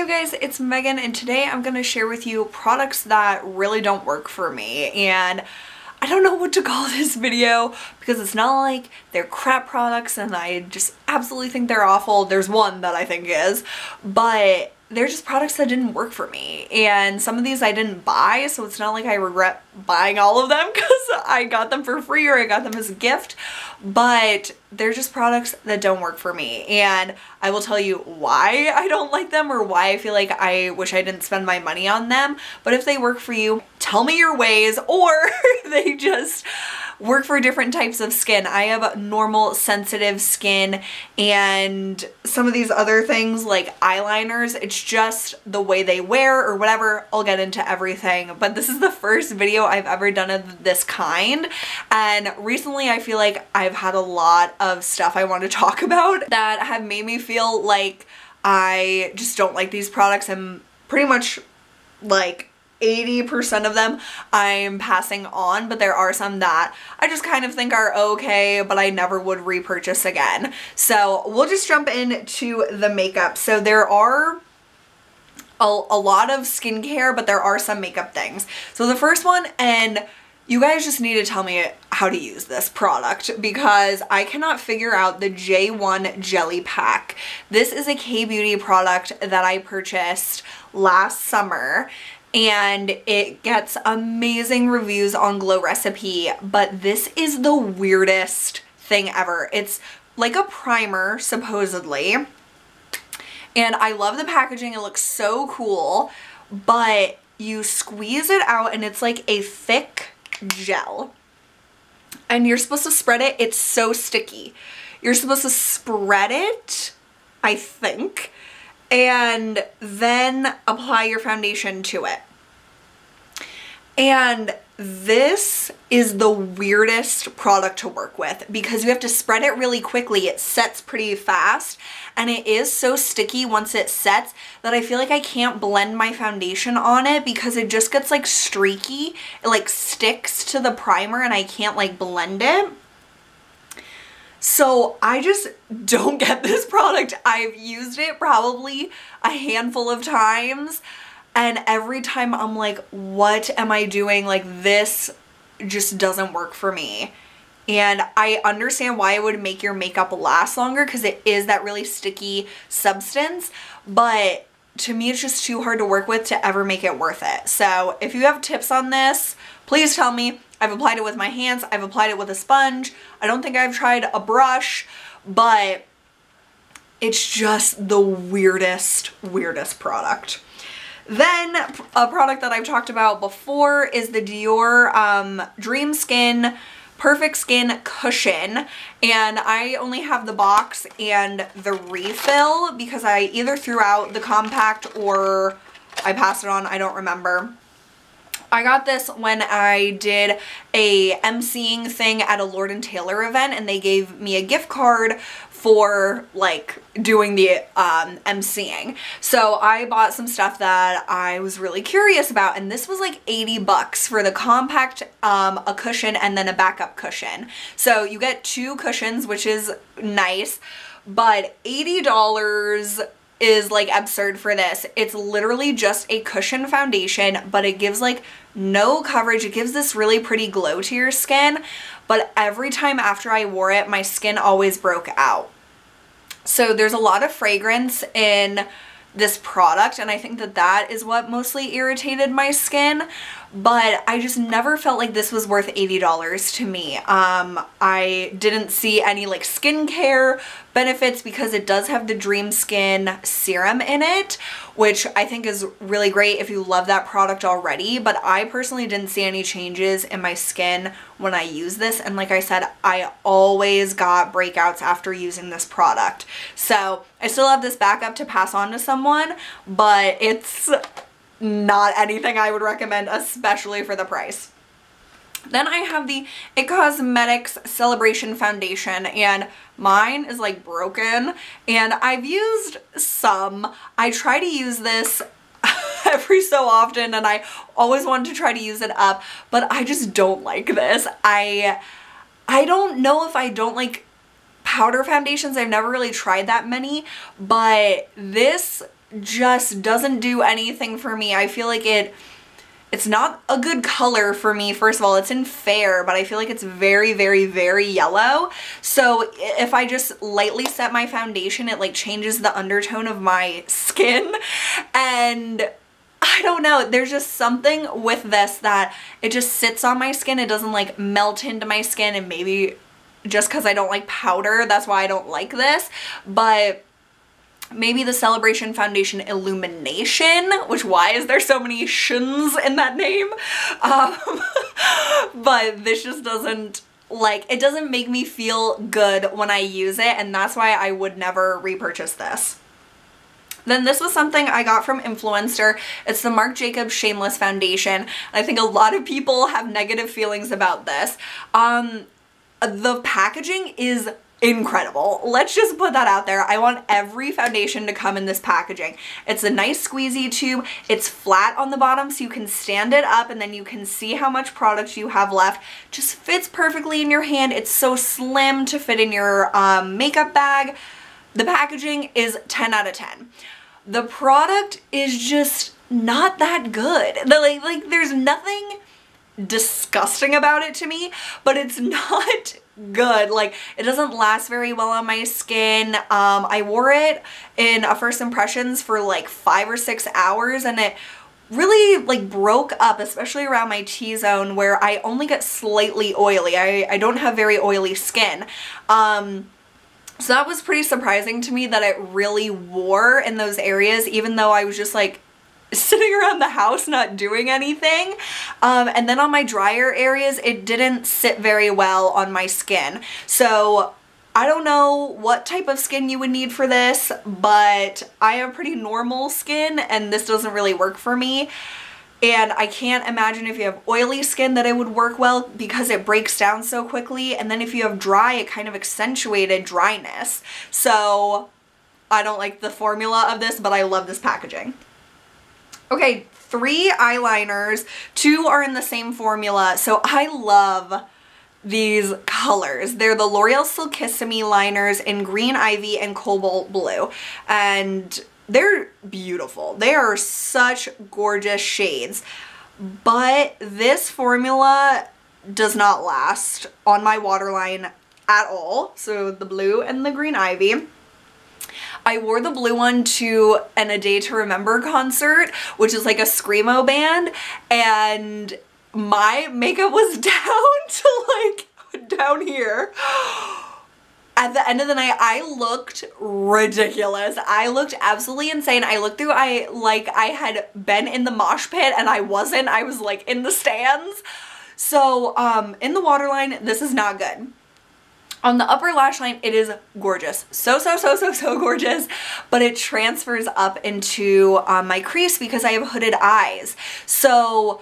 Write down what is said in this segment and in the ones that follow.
guys, it's Megan, and today I'm going to share with you products that really don't work for me. And I don't know what to call this video because it's not like they're crap products and I just absolutely think they're awful. There's one that I think is, but they're just products that didn't work for me. And some of these I didn't buy, so it's not like I regret buying all of them because I got them for free or I got them as a gift, but they're just products that don't work for me. And I will tell you why I don't like them or why I feel like I wish I didn't spend my money on them. But if they work for you, tell me your ways, or they just work for different types of skin. I have normal sensitive skin, and some of these other things like eyeliners, it's just the way they wear or whatever. I'll get into everything, but this is the first video I've ever done of this kind, and recently I feel like I've had a lot of stuff I want to talk about that have made me feel like I just don't like these products, and pretty much like 80% of them I'm passing on, but there are some that I just kind of think are okay, but I never would repurchase again. So we'll just jump into the makeup. So there are a lot of skincare, but there are some makeup things. So the first one, and you guys just need to tell me how to use this product because I cannot figure out the J1 Jelly Pack. This is a K-Beauty product that I purchased last summer, and it gets amazing reviews on Glow Recipe, but this is the weirdest thing ever. It's like a primer, supposedly, and I love the packaging. It looks so cool, but you squeeze it out and it's like a thick gel, and you're supposed to spread it. It's so sticky. You're supposed to spread it, I think, and then apply your foundation to it. And this is the weirdest product to work with because you have to spread it really quickly. It sets pretty fast, and it is so sticky once it sets that I feel like I can't blend my foundation on it because it just gets like streaky. It like sticks to the primer and I can't like blend it. So I just don't get this product. I've used it probably a handful of times, and every time I'm like, what am I doing? Like, this just doesn't work for me. And I understand why it would make your makeup last longer because it is that really sticky substance, but to me it's just too hard to work with to ever make it worth it. So if you have tips on this, please tell me. I've applied it with my hands. I've applied it with a sponge. I don't think I've tried a brush, but it's just the weirdest product. Then a product that I've talked about before is the Dior Dream Skin Perfect Skin Cushion, and I only have the box and the refill because I either threw out the compact or I passed it on. I don't remember. I got this when I did a emceeing thing at a Lord & Taylor event, and they gave me a gift card for like doing the emceeing. So I bought some stuff that I was really curious about, and this was like 80 bucks for the compact, a cushion, and then a backup cushion. So you get two cushions, which is nice, but $80 is like absurd for this. It's literally just a cushion foundation, but it gives like no coverage. It gives this really pretty glow to your skin, but every time after I wore it, my skin always broke out. So there's a lot of fragrance in this product, and I think that that is what mostly irritated my skin, but I just never felt like this was worth $80 to me. I didn't see any like skincare benefits because it does have the Dream Skin serum in it, which I think is really great if you love that product already, but I personally didn't see any changes in my skin when I used this, and like I said, I always got breakouts after using this product. So I still have this backup to pass on to someone, but it's not anything I would recommend, especially for the price. Then I have the IT Cosmetics Celebration Foundation, and mine is like broken, and I've used some. I try to use this every so often, and I always want to try to use it up, but I just don't like this. I don't know if I don't like powder foundations. I've never really tried that many, but this just doesn't do anything for me. I feel like it's not a good color for me. First of all, it's in fair, but I feel like it's very, very, very yellow. So if I just lightly set my foundation, it like changes the undertone of my skin. And I don't know, there's just something with this that it just sits on my skin. It doesn't like melt into my skin, and maybe just because I don't like powder, that's why I don't like this. But maybe the Celebration Foundation Illumination, which why is there so many shins in that name? But this just doesn't, like, it doesn't make me feel good when I use it, and that's why I would never repurchase this. Then this was something I got from Influenster. It's the Marc Jacobs Shameless Foundation. I think a lot of people have negative feelings about this. The packaging is incredible. Let's just put that out there. I want every foundation to come in this packaging. It's a nice squeezy tube. It's flat on the bottom so you can stand it up and then you can see how much product you have left. Just fits perfectly in your hand. It's so slim to fit in your makeup bag. The packaging is 10 out of 10. The product is just not that good. Like there's nothing disgusting about it to me, but it's not good. Like, it doesn't last very well on my skin. I wore it in a first impressions for like 5 or 6 hours, and it really like broke up, especially around my T-zone where I only get slightly oily. I don't have very oily skin. So that was pretty surprising to me that it really wore in those areas, even though I was just like sitting around the house not doing anything. And then on my drier areas, it didn't sit very well on my skin. So I don't know what type of skin you would need for this, but I have pretty normal skin and this doesn't really work for me. And I can't imagine if you have oily skin that it would work well because it breaks down so quickly. And then if you have dry, it kind of accentuated dryness. So I don't like the formula of this, but I love this packaging. Okay, 3 eyeliners, 2 are in the same formula, so I love these colors. They're the L'Oreal Silkissime liners in Green Ivy and Cobalt Blue, and they're beautiful. They are such gorgeous shades, but this formula does not last on my waterline at all, so the blue and the Green Ivy. I wore the blue one to an A Day to Remember concert, which is like a screamo band, and my makeup was down to like down here. At the end of the night, I looked ridiculous. I looked absolutely insane. I looked through, like I had been in the mosh pit and I wasn't. I was like in the stands. So in the waterline, this is not good. On the upper lash line, it is gorgeous. So gorgeous, but it transfers up into my crease because I have hooded eyes. So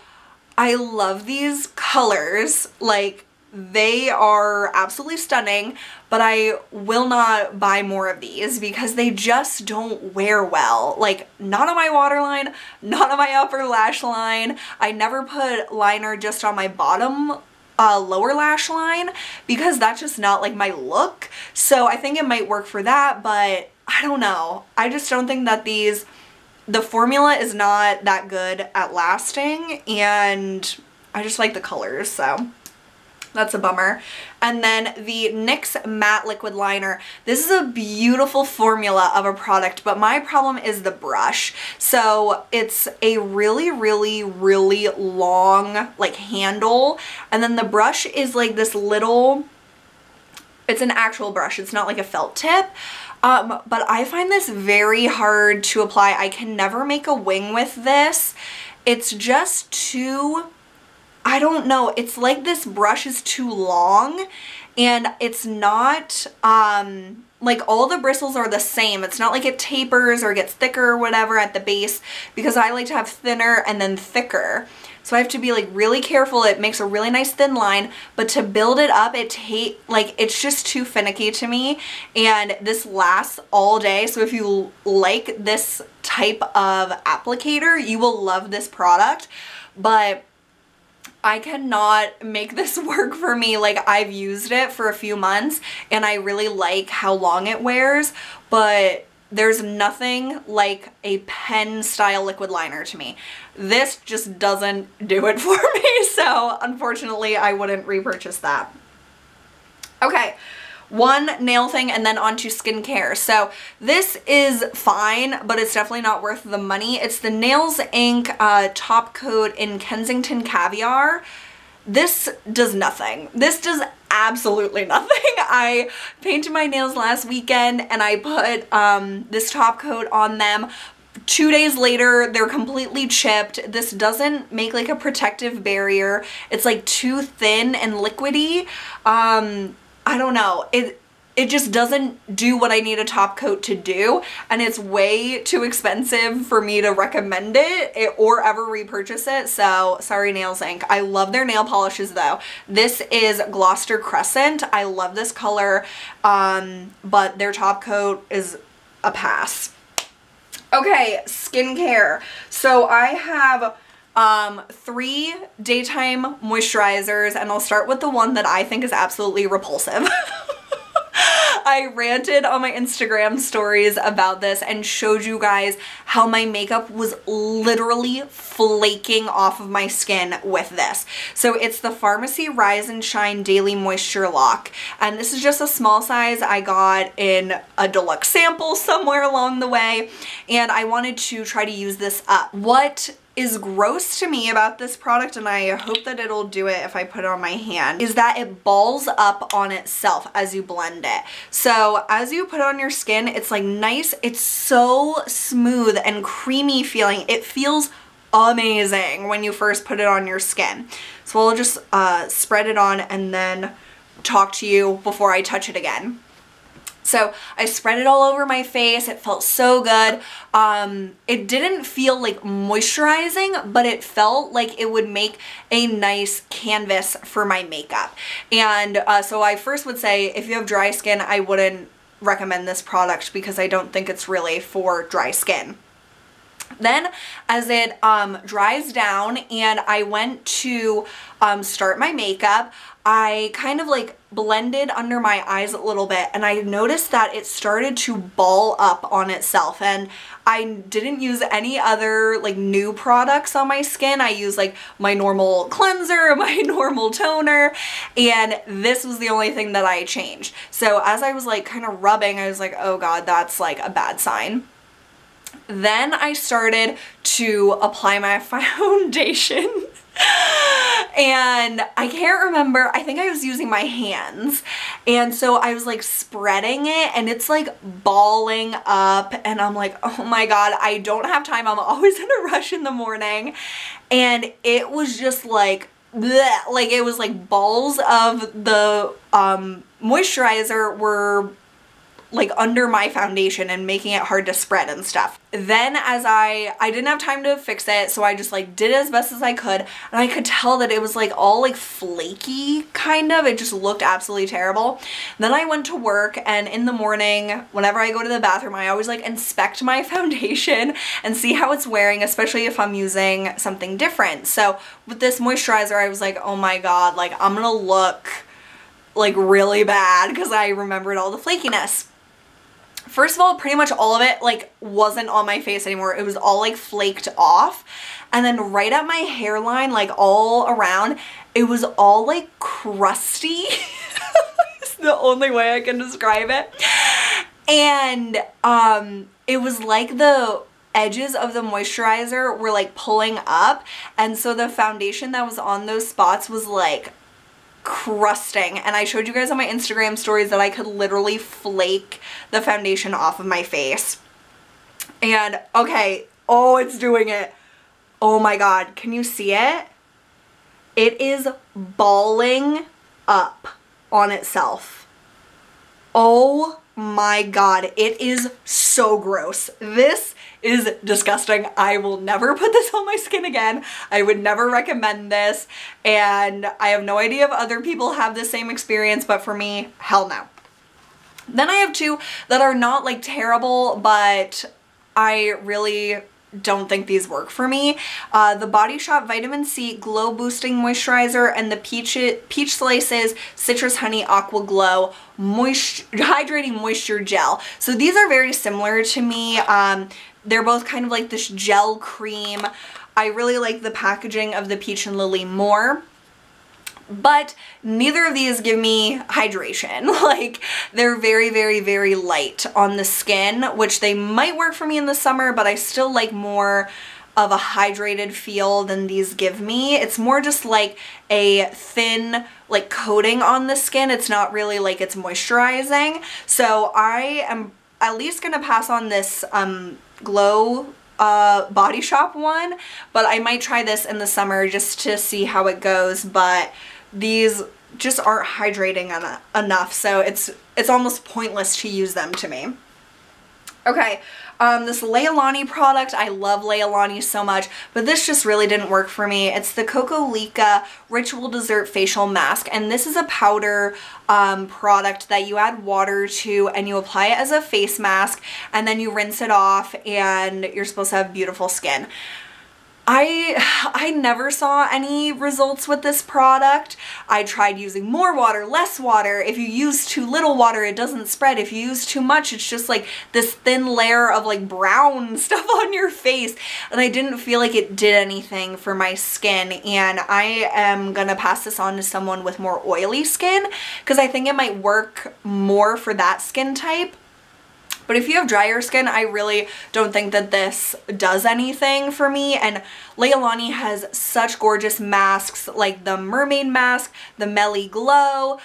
I love these colors. Like, they are absolutely stunning, but I will not buy more of these because they just don't wear well. Like, not on my waterline, not on my upper lash line. I never put liner just on my bottom lower lash line because that's just not like my look. So I think it might work for that, but I don't know. I just don't think that the formula is not that good at lasting, and I just like the colors, so that's a bummer. And then the NYX Matte Liquid Liner. This is a beautiful formula of a product, but my problem is the brush. So it's a really long like handle, and then the brush is like this little, it's an actual brush, it's not like a felt tip. But I find this very hard to apply. I can never make a wing with this. It's just too, I don't know, it's like this brush is too long, and it's not, like all the bristles are the same. It's not like it tapers or gets thicker or whatever at the base, because I like to have thinner and then thicker. So I have to be like really careful. It makes a really nice thin line, but to build it up, it's just too finicky to me, and this lasts all day. So if you like this type of applicator, you will love this product, but I cannot make this work for me. Like, I've used it for a few months and I really like how long it wears, but there's nothing like a pen style liquid liner to me. This just doesn't do it for me, so unfortunately I wouldn't repurchase that. Okay, one nail thing and then on to skincare. So this is fine, but it's definitely not worth the money. It's the Nails Inc. Top Coat in Kensington Caviar. This does nothing. This does absolutely nothing. I painted my nails last weekend and I put this top coat on them. 2 days later, they're completely chipped. This doesn't make like a protective barrier. It's like too thin and liquidy. I don't know. It just doesn't do what I need a top coat to do, and it's way too expensive for me to recommend it or ever repurchase it, so sorry Nails Inc. I love their nail polishes though. This is Gloucester Crescent. I love this color, but their top coat is a pass. Okay, skincare. So I have 3 daytime moisturizers, and I'll start with the one that I think is absolutely repulsive. I ranted on my Instagram stories about this and showed you guys how my makeup was literally flaking off of my skin with this. So it's the Pharmacy Rise and Shine Daily Moisture Lock, and this is just a small size I got in a deluxe sample somewhere along the way, and I wanted to try to use this up. What is gross to me about this product, and I hope that it'll do it if I put it on my hand, is that it balls up on itself as you blend it. So as you put it on your skin, it's like nice, it's so smooth and creamy feeling. It feels amazing when you first put it on your skin. So I'll just spread it on and then talk to you before I touch it again. So I spread it all over my face. It felt so good. It didn't feel like moisturizing, but it felt like it would make a nice canvas for my makeup. And so I first would say if you have dry skin, I wouldn't recommend this product because I don't think it's really for dry skin. Then as it dries down and I went to start my makeup, I kind of like blended under my eyes a little bit, and I noticed that it started to ball up on itself, and I didn't use any other like new products on my skin. I used like my normal cleanser, my normal toner, and this was the only thing that I changed. So as I was like kind of rubbing, I was like, oh god, that's like a bad sign. Then I started to apply my foundation and I can't remember, I think I was using my hands, and so I was like spreading it and it's like balling up, and I'm like, oh my god, I don't have time, I'm always in a rush in the morning, and it was just like bleh, like it was like balls of the moisturizer were like under my foundation and making it hard to spread and stuff. Then as I didn't have time to fix it, so I just like did it as best as I could, and I could tell that it was like all like flaky kind of. It just looked absolutely terrible. Then I went to work, and in the morning whenever I go to the bathroom, I always like inspect my foundation and see how it's wearing, especially if I'm using something different. So with this moisturizer, I was like, oh my god, like I'm gonna look like really bad because I remembered all the flakiness. First of all, pretty much all of it like wasn't on my face anymore. It was all like flaked off. And then right at my hairline, like all around, it was all like crusty. It's the only way I can describe it. And it was like the edges of the moisturizer were like pulling up. And so the foundation that was on those spots was like crusting, and I showed you guys on my Instagram stories that I could literally flake the foundation off of my face. And okay, oh, it's doing it. Oh my god, can you see it? It is balling up on itself. Oh my god, it is so gross. This is disgusting. I will never put this on my skin again. I would never recommend this, and I have no idea if other people have the same experience, but for me, hell no. Then I have 2 that are not like terrible, but I really don't think these work for me. The Body Shop Vitamin C Glow Boosting Moisturizer and the Peach Slices Citrus Honey Aqua Glow Hydrating Moisture Gel. So these are very similar to me. They're both kind of like this gel cream. I really like the packaging of the Peach and Lily more. But neither of these give me hydration. Like, they're very, very, very light on the skin, which they might work for me in the summer, but I still like more of a hydrated feel than these give me. It's more just like a thin, like, coating on the skin. It's not really like it's moisturizing. So I am at least gonna pass on this Glow Body Shop one, but I might try this in the summer just to see how it goes. But these just aren't hydrating enough, so it's almost pointless to use them to me. Okay, this Leilani product, I love Leilani so much, but this just really didn't work for me. It's the Coco Lica Ritual Dessert Facial Mask, and this is a powder product that you add water to and you apply it as a face mask, and then you rinse it off and you're supposed to have beautiful skin. I never saw any results with this product. I tried using more water, less water. If you use too little water, it doesn't spread. If you use too much, it's just like this thin layer of like brown stuff on your face. And I didn't feel like it did anything for my skin. And I am gonna pass this on to someone with more oily skin because I think it might work more for that skin type. But if you have drier skin, I really don't think that this does anything for me. And Leilani has such gorgeous masks, like the Mermaid Mask, the Melly Glow,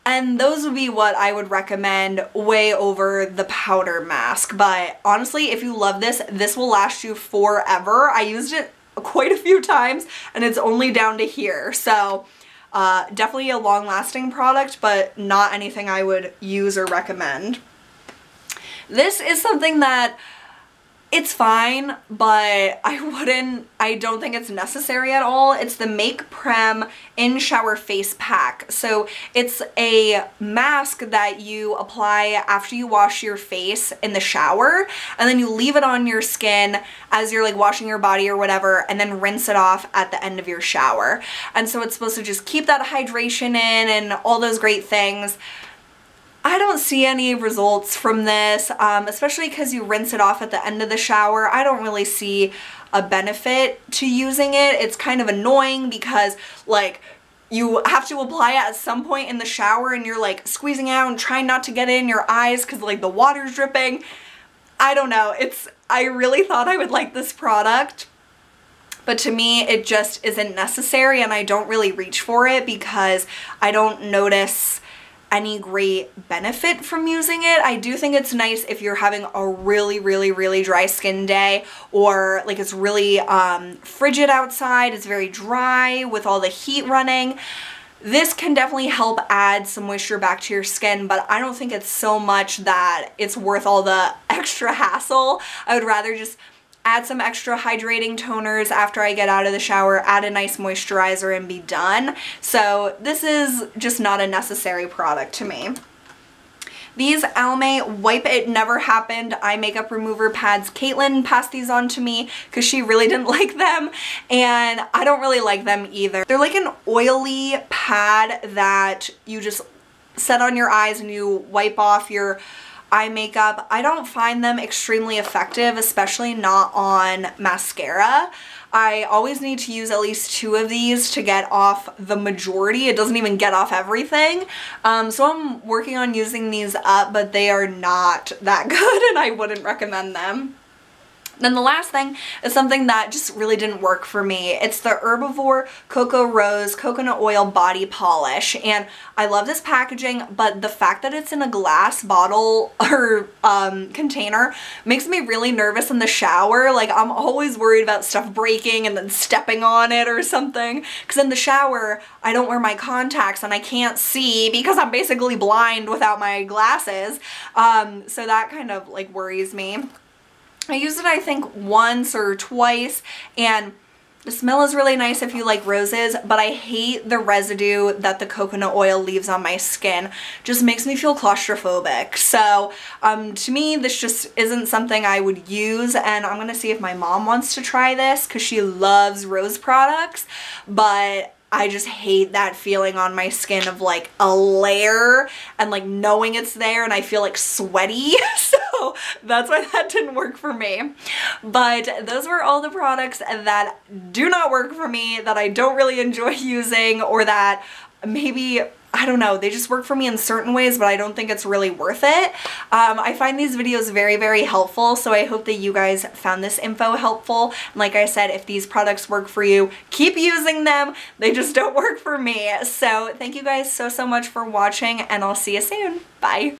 and those would be what I would recommend way over the powder mask. But honestly, if you love this, this will last you forever. I used it quite a few times and it's only down to here. So definitely a long-lasting product, but not anything I would use or recommend. This is something that it's fine, but I don't think it's necessary at all. It's the Make Prem In Shower Face Pack. So it's a mask that you apply after you wash your face in the shower, and then you leave it on your skin as you're like washing your body or whatever, and then rinse it off at the end of your shower. And so it's supposed to just keep that hydration in and all those great things. I don't see any results from this, especially because you rinse it off at the end of the shower. I don't really see a benefit to using it. It's kind of annoying because like you have to apply it at some point in the shower and you're like squeezing out and trying not to get it in your eyes because like the water's dripping. I don't know. I really thought I would like this product, but to me it just isn't necessary, and I don't really reach for it because I don't notice any great benefit from using it. I do think it's nice if you're having a really, really, really dry skin day, or like it's really frigid outside, it's very dry with all the heat running. This can definitely help add some moisture back to your skin, but I don't think it's so much that it's worth all the extra hassle. I would rather just add some extra hydrating toners after I get out of the shower, add a nice moisturizer, and be done. So this is just not a necessary product to me. These Almay Wipe It Never Happened Eye Makeup Remover Pads. Caitlin passed these on to me because she really didn't like them, and I don't really like them either. They're like an oily pad that you just set on your eyes and you wipe off your eye makeup. I don't find them extremely effective, especially not on mascara. I always need to use at least 2 of these to get off the majority. It doesn't even get off everything. So I'm working on using these up, but they are not that good and I wouldn't recommend them. Then the last thing is something that just really didn't work for me. It's the Herbivore Cocoa Rose Coconut Oil Body Polish, and I love this packaging, but the fact that it's in a glass bottle or container makes me really nervous in the shower. Like, I'm always worried about stuff breaking and then stepping on it or something, because in the shower I don't wear my contacts and I can't see because I'm basically blind without my glasses. So that kind of like worries me. I used it I think once or twice, and The smell is really nice if you like roses, but I hate the residue that the coconut oil leaves on my skin. Just makes me feel claustrophobic. So to me, this just isn't something I would use, and I'm gonna see if my mom wants to try this because she loves rose products, but I just hate that feeling on my skin of like a layer and like knowing it's there and I feel like sweaty. So that's why that didn't work for me. But those were all the products that do not work for me, that I don't really enjoy using, or that maybe, I don't know, they just work for me in certain ways, but I don't think it's really worth it. I find these videos very, very helpful, so I hope that you guys found this info helpful. And like I said, if these products work for you, keep using them. They just don't work for me. So thank you guys so, so much for watching, and I'll see you soon. Bye.